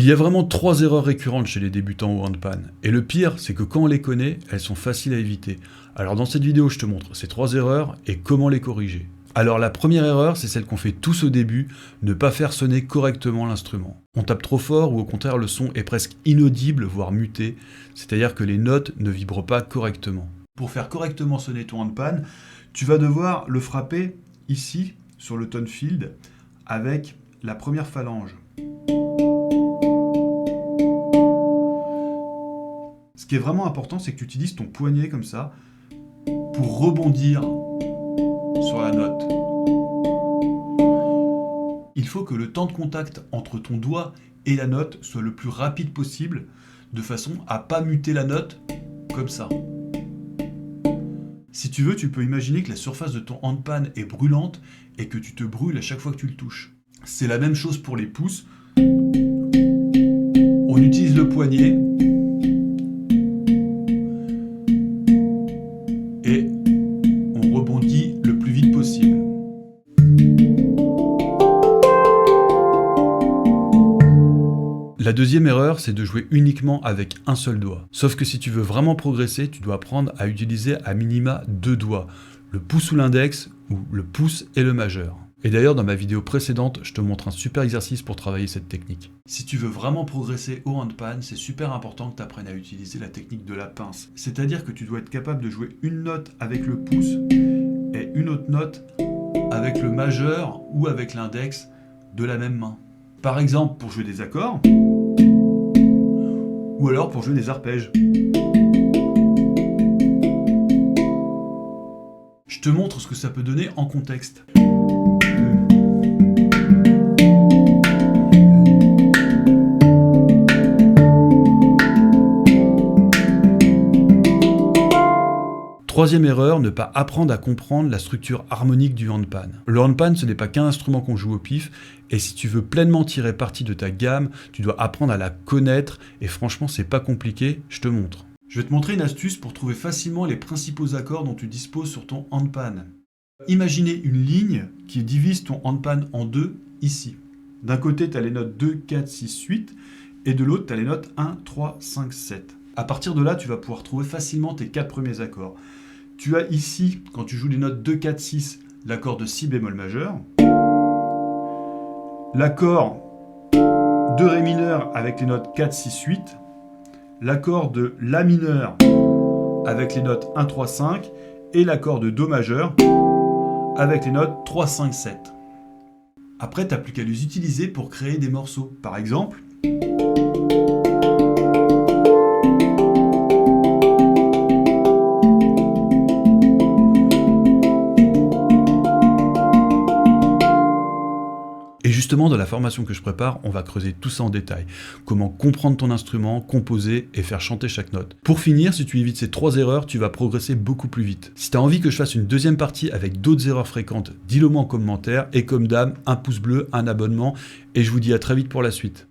y a vraiment 3 erreurs récurrentes chez les débutants au handpan. Et le pire, c'est que quand on les connaît, elles sont faciles à éviter. Alors dans cette vidéo, je te montre ces 3 erreurs et comment les corriger. Alors la première erreur, c'est celle qu'on fait tous au début, ne pas faire sonner correctement l'instrument. On tape trop fort ou au contraire le son est presque inaudible, voire muté, c'est-à-dire que les notes ne vibrent pas correctement. Pour faire correctement sonner ton handpan, tu vas devoir le frapper ici, sur le tone field, avec la première phalange. Ce qui est vraiment important, c'est que tu utilises ton poignet comme ça pour rebondir sur la note. Il faut que le temps de contact entre ton doigt et la note soit le plus rapide possible, de façon à pas muter la note comme ça. Si tu veux, tu peux imaginer que la surface de ton handpan est brûlante et que tu te brûles à chaque fois que tu le touches. C'est la même chose pour les pouces. On utilise le poignet et on rebondit le plus vite possible. La deuxième erreur, c'est de jouer uniquement avec un seul doigt. Sauf que si tu veux vraiment progresser, tu dois apprendre à utiliser à minima 2 doigts, le pouce ou l'index, ou le pouce et le majeur. Et d'ailleurs, dans ma vidéo précédente, je te montre un super exercice pour travailler cette technique. Si tu veux vraiment progresser au handpan, c'est super important que tu apprennes à utiliser la technique de la pince. C'est-à-dire que tu dois être capable de jouer une note avec le pouce et une autre note avec le majeur ou avec l'index de la même main. Par exemple, pour jouer des accords, ou alors pour jouer des arpèges. Je te montre ce que ça peut donner en contexte. Troisième erreur, ne pas apprendre à comprendre la structure harmonique du handpan. Le handpan, ce n'est pas qu'un instrument qu'on joue au pif, et si tu veux pleinement tirer parti de ta gamme, tu dois apprendre à la connaître, et franchement, c'est pas compliqué, je te montre. Je vais te montrer une astuce pour trouver facilement les principaux accords dont tu disposes sur ton handpan. Imaginez une ligne qui divise ton handpan en deux, ici. D'un côté, tu as les notes 2, 4, 6, 8, et de l'autre, tu as les notes 1, 3, 5, 7. À partir de là, tu vas pouvoir trouver facilement tes 4 premiers accords. Tu as ici, quand tu joues les notes 2, 4, 6, l'accord de si bémol majeur, l'accord de ré mineur avec les notes 4, 6, 8, l'accord de la mineur avec les notes 1, 3, 5 et l'accord de do majeur avec les notes 3, 5, 7. Après, tu n'as plus qu'à les utiliser pour créer des morceaux. Par exemple, et justement, dans la formation que je prépare, on va creuser tout ça en détail. Comment comprendre ton instrument, composer et faire chanter chaque note. Pour finir, si tu évites ces 3 erreurs, tu vas progresser beaucoup plus vite. Si tu as envie que je fasse une deuxième partie avec d'autres erreurs fréquentes, dis-le moi en commentaire. Et comme d'hab, un pouce bleu, un abonnement. Et je vous dis à très vite pour la suite.